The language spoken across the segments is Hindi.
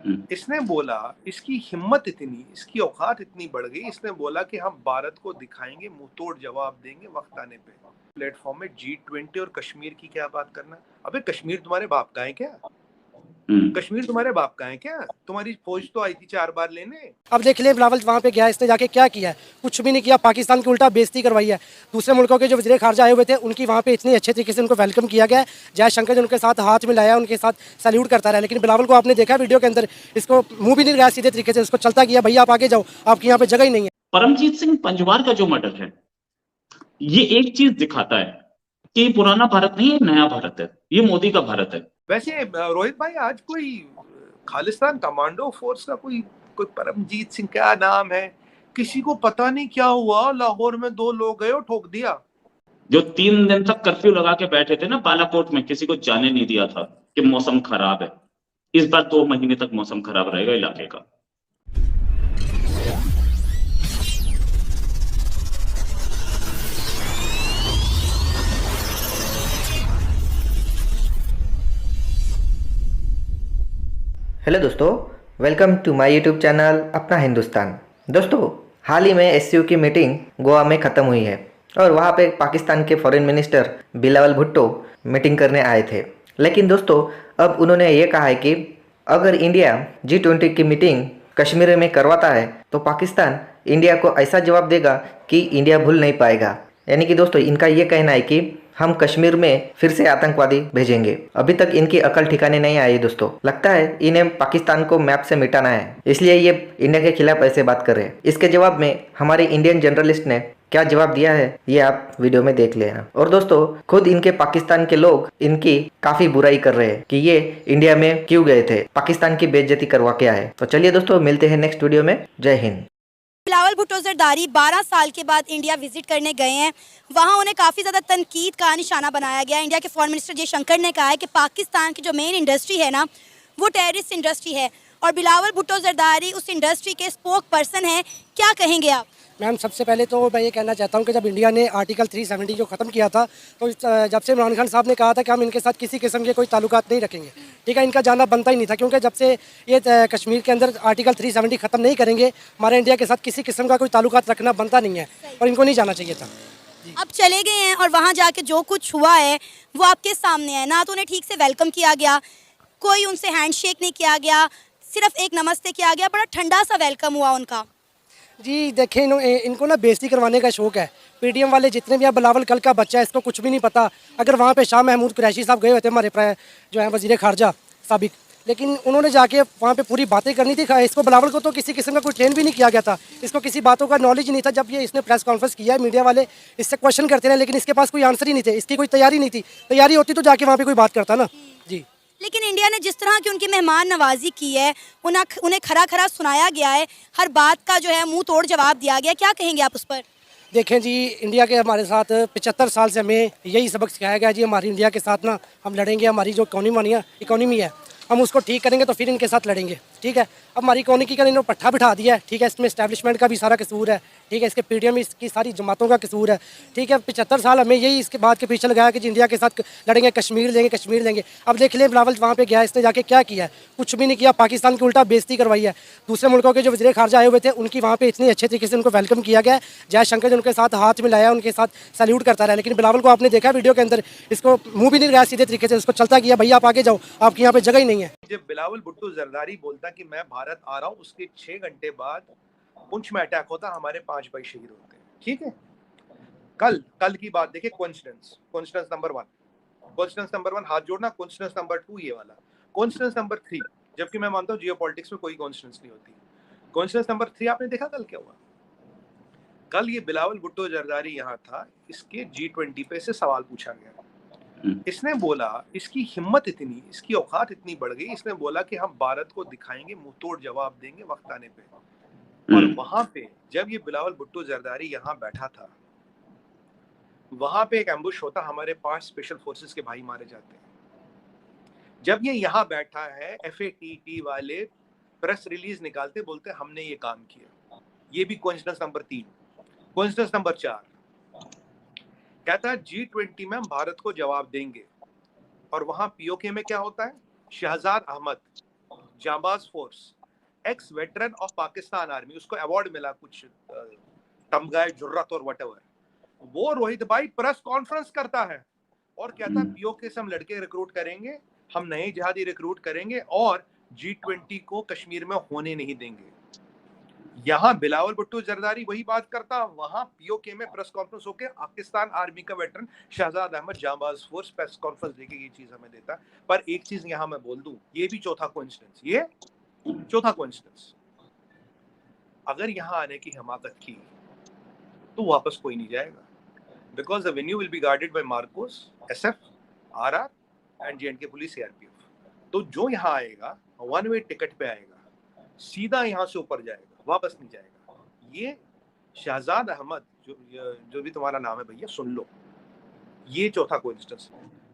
इसने बोला, इसकी हिम्मत इतनी, इसकी औकात इतनी बढ़ गई, इसने बोला कि हम भारत को दिखाएंगे, मुंह तोड़ जवाब देंगे वक्त आने पे। प्लेटफॉर्म में G20 और कश्मीर की क्या बात करना। अबे कश्मीर तुम्हारे बाप का है क्या? कश्मीर तुम्हारे बाप का है क्या? तुम्हारी फौज तो आई थी 4 बार लेने। अब देख ले बिलावल वहाँ पे गया, इसने जाके क्या किया है? कुछ भी नहीं किया, पाकिस्तान की उल्टा बेइज्जती करवाई है। दूसरे मुल्कों के जो वज़ीर ख़ारजा आए हुए थे उनकी वहाँ पे इतनी अच्छे तरीके से उनको वेलकम किया गया। जयशंकर जी उनके साथ हाथ मिलाया, उनके साथ सैल्यूट करता रहा। लेकिन बिलावल को आपने देखा वीडियो के अंदर, इसको मुँह भी नहीं लगाया सीधे तरीके से, उसको चलता किया, भैया आप आगे जाओ, आपकी यहाँ पे जगह ही नहीं है। परमजीत सिंह पंजवार का जो मर्डर है, ये एक चीज दिखाता है कि पुराना भारत नहीं है, नया भारत है, ये मोदी का भारत है। वैसे रोहित भाई, आज कोई खालिस्तान कमांडो फोर्स का कोई परमजीत सिंह क्या नाम है, किसी को पता नहीं क्या हुआ, लाहौर में 2 लोग गए और ठोक दिया। जो 3 दिन तक कर्फ्यू लगा के बैठे थे ना बालाकोट में, किसी को जाने नहीं दिया था कि मौसम खराब है। इस बार 2 महीने तक मौसम खराब रहेगा इलाके का। हेलो दोस्तों, welcome to my YouTube channel Apna Hindustan. दोस्तों, हाल ही में एससीओ की मीटिंग गोवा में ख़त्म हुई है और वहाँ पे पाकिस्तान के foreign minister Bilawal Bhutto meeting करने आए थे। लेकिन दोस्तों, अब उन्होंने ये कहा है कि अगर इंडिया G20 की मीटिंग कश्मीर में करवाता है तो पाकिस्तान इंडिया को ऐसा जवाब देगा कि इंडिया भूल नहीं पाएगा। यानी कि दोस्तों, इनका ये कहना है कि हम कश्मीर में फिर से आतंकवादी भेजेंगे। अभी तक इनकी अकल ठिकाने नहीं आई दोस्तों। लगता है इन्हें पाकिस्तान को मैप से मिटाना है, इसलिए ये इंडिया के खिलाफ ऐसे बात कर रहे हैं। इसके जवाब में हमारे इंडियन जर्नलिस्ट ने क्या जवाब दिया है, ये आप वीडियो में देख लेना। और दोस्तों, खुद इनके पाकिस्तान के लोग इनकी काफ़ी बुराई कर रहे हैं कि ये इंडिया में क्यों गए थे, पाकिस्तान की बेइज्जती करवा के आए। तो चलिए दोस्तों, मिलते हैं नेक्स्ट वीडियो में। जय हिंद। बिलावल भुट्टो जरदारी 12 साल के बाद इंडिया विजिट करने गए हैं। वहाँ उन्हें काफ़ी ज़्यादा तनकीद का निशाना बनाया गया। इंडिया के फॉरेन मिनिस्टर जयशंकर ने कहा है कि पाकिस्तान की जो मेन इंडस्ट्री है ना, वो टेररिस्ट इंडस्ट्री है और बिलावल भुट्टो जरदारी उस इंडस्ट्री के स्पोक पर्सन हैं। क्या कहेंगे आप? मैम, सबसे पहले तो मैं ये कहना चाहता हूँ कि जब इंडिया ने आर्टिकल 370 जो ख़त्म किया था, तो जब से इमरान खान साहब ने कहा था कि हम इनके साथ किसी किस्म के कोई ताल्लुकात नहीं रखेंगे, ठीक है, इनका जाना बनता ही नहीं था। क्योंकि जब से ये कश्मीर के अंदर आर्टिकल 370 ख़त्म नहीं करेंगे, हमारे इंडिया के साथ किसी किस्म का कोई ताल्लुकात रखना बनता नहीं है और इनको नहीं जाना चाहिए था। अब चले गए हैं और वहाँ जाके जो कुछ हुआ है वो आपके सामने है। ना तो उन्हें ठीक से वेलकम किया गया, कोई उनसे हैंडशेक नहीं किया गया, सिर्फ एक नमस्ते किया गया। बड़ा ठंडा सा वेलकम हुआ उनका। जी देखें, इनको ना बेइज्जती करवाने का शौक़ है। पीडीएम वाले जितने भी हैं, बिलावल कल का बच्चा है, इसको कुछ भी नहीं पता। अगर वहाँ पे शाह महमूद कुरैशी साहब गए हुए थे, हमारे जो है वज़ीर ख़ारजा साबिक, लेकिन उन्होंने जाके वहाँ पे पूरी बातें करनी थी। इसको बिलावल को तो किसी किस्म का कोई ट्रेन भी नहीं किया गया था, इसको किसी बातों का नॉलेज नहीं था। जब ये इसने प्रेस कॉन्फ्रेंस किया है, मीडिया वाले इससे क्वेश्चन करते रहे, लेकिन इसके पास कोई आंसर ही नहीं थे, इसकी कोई तैयारी नहीं थी। तैयारी होती तो जाके वहाँ पर कोई बात करता ना। जी, लेकिन इंडिया ने जिस तरह की उनकी मेहमान नवाजी की है, उन्हें खरा खरा सुनाया गया है, हर बात का जो है मुंह तोड़ जवाब दिया गया। क्या कहेंगे आप उस पर? देखें जी, इंडिया के हमारे साथ 75 साल से हमें यही सबक सिखाया गया जी, हमारी इंडिया के साथ ना हम लड़ेंगे। हमारी जो इकोनॉमी है हम उसको ठीक करेंगे तो फिर इनके साथ लड़ेंगे, ठीक है। अब हमारी इकोनॉमी का इन्होंने पट्टा बिठा दिया है, ठीक है। इसमें एस्टैब्लिशमेंट का भी सारा कसूर है, ठीक है। इसके पीडीएम इसकी सारी जमातों का कसूर है, ठीक है। 75 साल हमें यही इसके बात के पीछे लगाया कि जी इंडिया के साथ लड़ेंगे, कश्मीर लेंगे। अब देख लें बिलावल वहाँ पे गया, इसने जाके क्या किया है? कुछ भी नहीं किया, पाकिस्तान की उल्टा बेइज्जती करवाई है। दूसरे मुल्कों के जो वज़ीर ख़ारजा आए हुए थे उनकी वहाँ पे इतनी अच्छे तरीके से उनको वेलकम किया गया। जयशंकर जी उनके साथ हाथ मिलाया, उनके साथ सैल्यूट करता रहा। लेकिन बिलावल को आपने देखा वीडियो के अंदर, इसको मुँह भी नहीं लगाया सीधे तरीके से, उसको चलता किया, भैया आप आगे जाओ, आपकी यहाँ पे जगह ही नहीं है। जब बिलावल भुट्टो जरदारी बोलता कि मैं भारत आ रहा हूँ, उसके 6 घंटे बाद पुंछ में अटैक होता, हमारे 5 भाई शहीद होते हैं, ठीक है। कल की बात देखिए, कॉन्स्टेंस नंबर 1, हाथ जोड़ना। कॉन्स्टेंस नंबर 2 ये वाला। कॉन्स्टेंस नंबर 3, जबकि मैं मानता हूँ जियोपॉलिटिक्स में कोई कॉन्स्टेंस नहीं होती। कॉन्स्टेंस नंबर 3 आपने देखा कल क्या हुआ? कल ये बिलावल भुट्टो जरदारी यहाँ था, इसके G20 पे से सवाल पूछा गया। इसने बोला, इसकी हिम्मत इतनी, इसकी औकात इतनी बढ़ गई, इसने बोला कि हम भारत को दिखाएंगे, मुंह तोड़ जवाब देंगे वक्त आने पे। और वहां पे जब ये बिलावल भुट्टो जरदारी यहाँ बैठा था, वहां पे एक एम्बुश होता, हमारे 5 स्पेशल फोर्सेस के भाई मारे जाते हैं। जब ये यहाँ बैठा है, FATT वाले प्रेस रिलीज निकालते, बोलते हमने ये काम किया। ये भी कोइंसिडेंस नंबर 3। कोइंसिडेंस नंबर 4 कहता है G20 में हम भारत को जवाब देंगे। और वहां POK में क्या होता है? शहजाद अहमद जांबाज force, x veteran of Pakistan army, उसको अवार्ड मिला कुछ तमगाए जुर्रत और व्हाटएवर, वो रोहित भाई प्रेस कॉन्फ्रेंस करता है और कहता है पीओके से हम लड़के रिक्रूट करेंगे, हम नए जिहादी रिक्रूट करेंगे और G20 को कश्मीर में होने नहीं देंगे। यहाँ बिलावल भुट्टो जरदारी वही बात करता, वहां पीओके में प्रेस कॉन्फ्रेंस होकर पाकिस्तान आर्मी का वेटरन शहजाद अहमद जांबाज फोर्स प्रेस कॉन्फ्रेंस देके ये चीज हमें देता। पर एक चीज यहाँ मैं बोल दूं, ये भी चौथा कोइंसिडेंस, ये चौथा कोइंसिडेंस, अगर यहाँ आने की हिमाकत की तो वापस कोई नहीं जाएगा, because the venue will be guarded by Marcos, SF, RR and J&K police, CRPF। तो जो यहाँ आएगा वन वे टिकट पे आएगा, सीधा यहाँ से ऊपर जाएगा, वापस नहीं जाएगा। ये शहजाद अहमद जो भी तुम्हारा नाम है भैया, सुन लो, ये चौथा कोइंसिडेंस।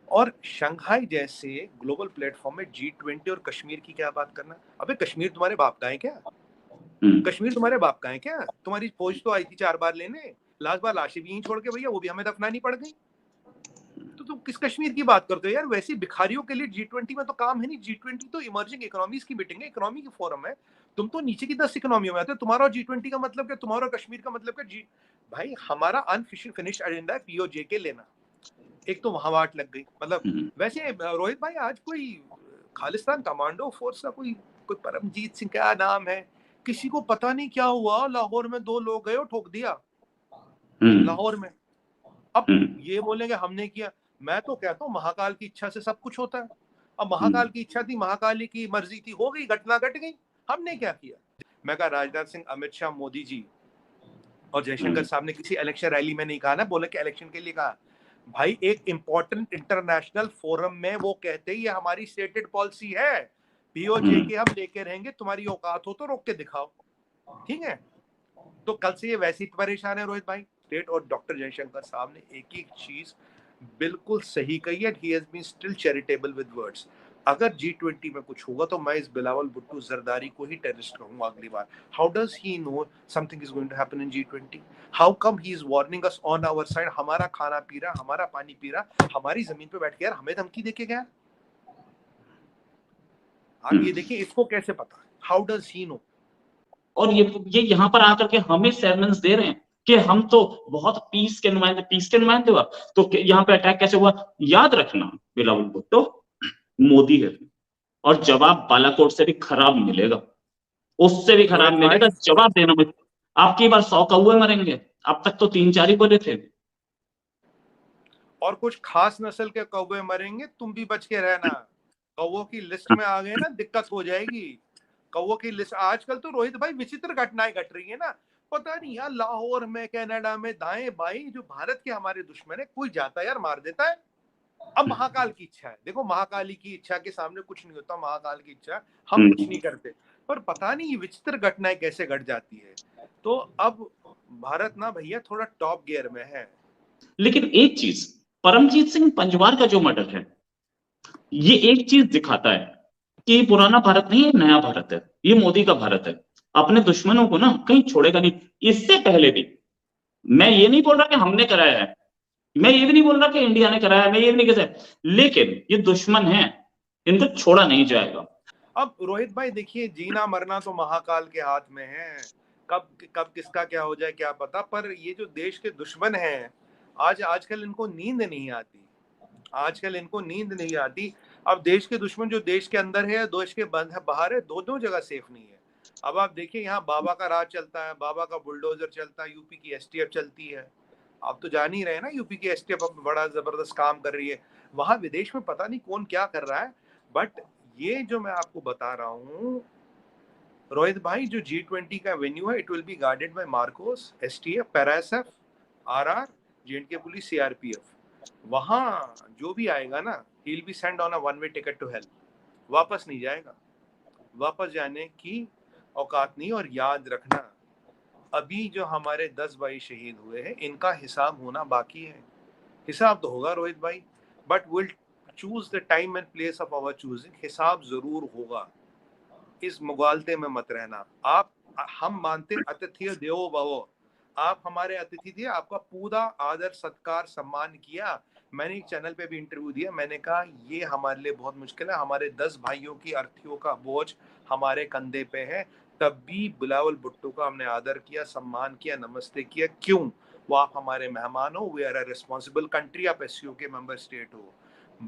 और शंघाई जैसे ग्लोबल प्लेटफॉर्म में G20 और कश्मीर की क्या बात करना। अबे कश्मीर तुम्हारे बाप का है क्या? कश्मीर तुम्हारे बाप का है क्या? तुम्हारी फौज तो आई थी 4 बार लेने, लास्ट बार लाशें भी यहीं छोड़ के भैया, वो भी हमें दफनानी पड़ गई। तो तुम किस कश्मीर की बात करते हो यार? वैसे भिखारियों के लिए G20 में तो काम है नहीं। G20 तो इमर्जिंग इकोनॉमीज की मीटिंग है, इकोनॉमी की फोरम है। तुम तो नीचे की 10 इकोनॉमियों में आते हो। तुम्हारा G20 का मतलब क्या? तुम्हारा कश्मीर का मतलब क्या? भाई हमारा अनफिनिश्ड एजेंडा है POJK लेना। एक तो वहां वाट लग गई। मतलब वैसे रोहित भाई, आज कोई खालिस्तान कमांडो फोर्स का कोई परमजीत सिंह क्या नाम है, किसी को पता नहीं क्या हुआ, लाहौर में 2 लोग गए और ठोक दिया लाहौर में। अब ये बोलेंगे हमने किया। मैं तो कहता हूँ महाकाल की इच्छा से सब कुछ होता है। अब महाकाल की इच्छा थी, महाकाली की मर्जी थी, हो गई, घटना घट गई, हमने क्या किया? मैं कहा राजनाथ सिंह, अमित शाह, मोदी जी और जयशंकर साहब ने किसी इलेक्शन रैली में नहीं कहा ना, बोले कि इलेक्शन के लिए कहा। भाई एक इंपॉर्टेंट इंटरनेशनल फोरम में वो कहते ही ये हमारी स्टेटेड पॉलिसी है, POJK हम लेके रहेंगे, तुम्हारी औकात हो तो रोक के दिखाओ, ठीक है? तो कल से ये वैसे ही परेशान है रोहित भाई। स्टेट और डॉक्टर जयशंकर साहब ने एक ही चीज बिल्कुल सही कही है, he has been still charitable with words। अगर G20 में कुछ होगा तो मैं इस बिलावल भुट्टो जरदारी को ही टेररिस्ट कहूंगा अगली बार। How does he know something is going to happen in G20? How come he is warning us on our side? हमारा खाना पी रहा, हमारा पानी पी रहा, हमारी जमीन पे बैठ के यार हमें धमकी देके गया। आप ये देखिए, इसको कैसे पता? How does he know? और ये यहाँ पर आकर के हमें सेरमन्स दे रहे हैं कि हम तो बहुत पीस के नुमाइंदे हुआ, तो यहाँ पे अटैक कैसे हुआ? याद रखना बिलावल भुट्टो मोदी है, और जवाब बालाकोट से भी खराब मिलेगा, उससे भी खराब मिलेगा जवाब देना में। आपकी बार 100 कौवे मरेंगे, अब तक तो 3-4 ही बोले थे। और कुछ खास नस्ल के कौवे मरेंगे, तुम भी बच के रहना। कौवों की लिस्ट में आ गए ना, दिक्कत हो जाएगी। कौवों की लिस्ट आजकल तो रोहित भाई विचित्र घटनाएं घट रही है ना, पता नहीं यार, लाहौर में, कनाडा में, दाएं बाएं जो भारत के हमारे दुश्मन है, कोई जाता है यार मार देता है। अब महाकाल की इच्छा है, देखो महाकाली की इच्छा के सामने कुछ नहीं होता। महाकाल की इच्छा, हम कुछ नहीं करते, पर पता नहीं ये विचित्र घटनाएं कैसे घट जाती है। तो अब भारत ना भैया थोड़ा टॉप गियर में है। लेकिन एक चीज, परमजीत सिंह पंजवार का जो मर्डर है, ये एक चीज दिखाता है कि ये पुराना भारत नहीं है, नया भारत है, ये मोदी का भारत है। अपने दुश्मनों को ना कहीं छोड़ेगा नहीं। इससे पहले भी मैं ये नहीं बोल रहा कि हमने कराया है, मैं ये भी नहीं बोल रहा कि इंडिया ने कराया है, मैं ये भी नहीं कह सकता, लेकिन ये दुश्मन है, इनको छोड़ा नहीं जाएगा। अब रोहित भाई देखिए, जीना मरना तो महाकाल के हाथ में है, कब किसका क्या हो जाए क्या पता। पर ये जो देश के दुश्मन हैं, आजकल इनको नींद नहीं आती, आजकल इनको नींद नहीं आती। अब देश के दुश्मन जो देश के अंदर है, देश के बाहर है, दोनों जगह सेफ नहीं है। अब आप देखिए, यहाँ बाबा का राज चलता है, बाबा का बुलडोजर चलता है, यूपी की STF चलती है। आप तो जान ही रहे हैं ना, यूपी की STF अब बड़ा जबरदस्त काम कर रही है। वहां विदेश में पता नहीं कौन क्या कर रहा है। बट ये जो मैं आपको बता रहा हूँ रोहित भाई, जो G20 का वेन्यू है, it will be guarded by Marcos, STF, पैराएसएफ, RR, J&K police, CRPF। वहां जो भी आएगा ना, he will be sent on a one way ticket to hell। वापस नहीं जाएगा, वापस जाने की औकात नहीं। और याद रखना, अभी जो हमारे 10 भाई शहीद हुए हैं, इनका हिसाब होना बाकी है। हिसाब तो होगा रोहित भाई, but will choose the time and place of our choosing. हिसाब जरूर होगा, इस मुगालते में मत रहना आप। हम मानते अतिथि देवो भवो, आप हमारे अतिथि थे, आपका पूरा आदर सत्कार सम्मान किया, मैंने एक चैनल पे भी इंटरव्यू दिया, मैंने कहा ये हमारे लिए बहुत मुश्किल है, हमारे 10 भाइयों की अर्थियों का बोझ हमारे कंधे पे है। तब भी बिलावल भुट्टो का हमने आदर किया, सम्मान किया, नमस्ते किया। क्यों? वो आप हमारे मेहमान हो, we are a responsible country, आप एससीओ के मेंबर स्टेट हो,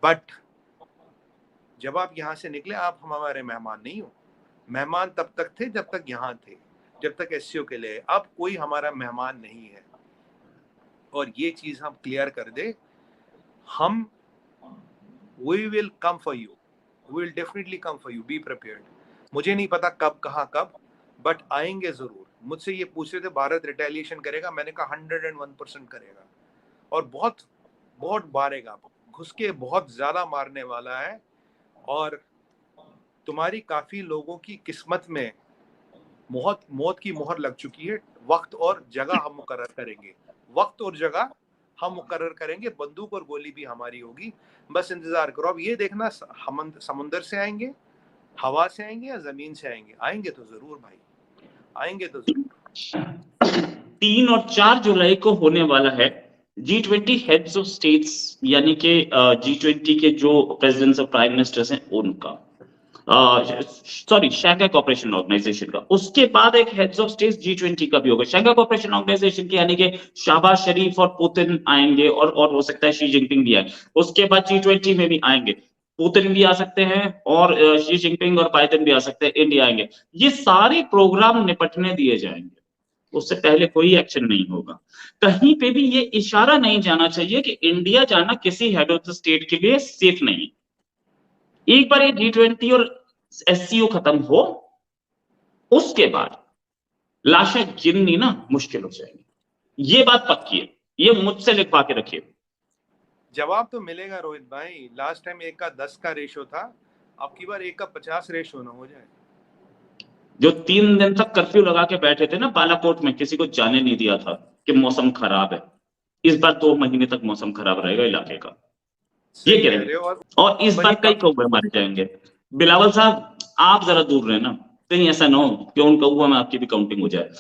बट जब आप यहाँ से निकले आप हमारे मेहमान नहीं हो। मेहमान तब तक थे जब तक यहाँ थे, जब तक एससीओ के लिए। अब कोई हमारा मेहमान नहीं है, और ये चीज हम क्लियर कर दे, हम we will come for you, we will definitely come for you, be prepared। मुझे नहीं पता कब, कहाँ, कब, बट आएंगे जरूर। मुझसे ये पूछ रहे थे भारत रिटेलिएशन करेगा, मैंने कहा 101% करेगा, और बहुत बहुत मारेगा, घुस के बहुत ज्यादा मारने वाला है। और तुम्हारी काफी लोगों की किस्मत में मौत की मोहर लग चुकी है। वक्त और जगह हम मुकर्रर करेंगे, वक्त और जगह हम मुकर्रर करेंगे, बंदूक और गोली भी हमारी होगी। बस इंतजार करो। अब ये देखना, हम समुंदर से आएंगे, हवा से आएंगे या जमीन से आएंगे? आएंगे तो जरूर भाई, आएंगे तो जरूर। 3 और 4 जुलाई को होने वाला है G20 हेड्स ऑफ स्टेट्स, यानी कि G20 के जो प्रेसिडेंट्स और प्राइम मिनिस्टर्स हैं उनका, सॉरी शंघाई कोऑपरेशन ऑर्गेनाइजेशन का। उसके बाद एक हेड्स ऑफ स्टेट्स G20 का भी होगा शंघाई कोऑपरेशन ऑर्गेनाइजेशन के, यानी कि शहबाज शरीफ और पुतिन आएंगे, और हो सकता है शी जिनपिंग भी आए। उसके बाद G20 में भी आएंगे, पुतिन भी आ सकते हैं और शी जिनपिंग और बाइडेन भी आ सकते हैं, इंडिया आएंगे। ये सारे प्रोग्राम निपटने दिए जाएंगे, उससे पहले कोई एक्शन नहीं होगा। कहीं पे भी ये इशारा नहीं जाना चाहिए कि इंडिया जाना किसी हेड ऑफ द स्टेट के लिए सेफ नहीं। एक बार ये G20 और एससीओ खत्म हो, उसके बाद लाशें गिननी ना मुश्किल हो जाएगी। ये बात पक्की है, ये मुझसे लिखवा के रखिए। जवाब तो मिलेगा रोहित भाई। लास्ट टाइम 1 का 10 का रेशो था, अब की बार 1 का 50 रेशो ना हो जाए। जो 3 दिन तक कर्फ्यू लगा के बैठे थे ना बालाकोट में, किसी को जाने नहीं दिया था कि मौसम खराब है, इस बार 2 महीने तक मौसम खराब रहेगा इलाके का, ये कह रहे हैं। और इस बार कई कौवे मारे जाएंगे। बिलावल साहब आप जरा दूर रहे ना, कहीं ऐसा ना हो कि उन कौवा में आपकी भी काउंटिंग हो जाए।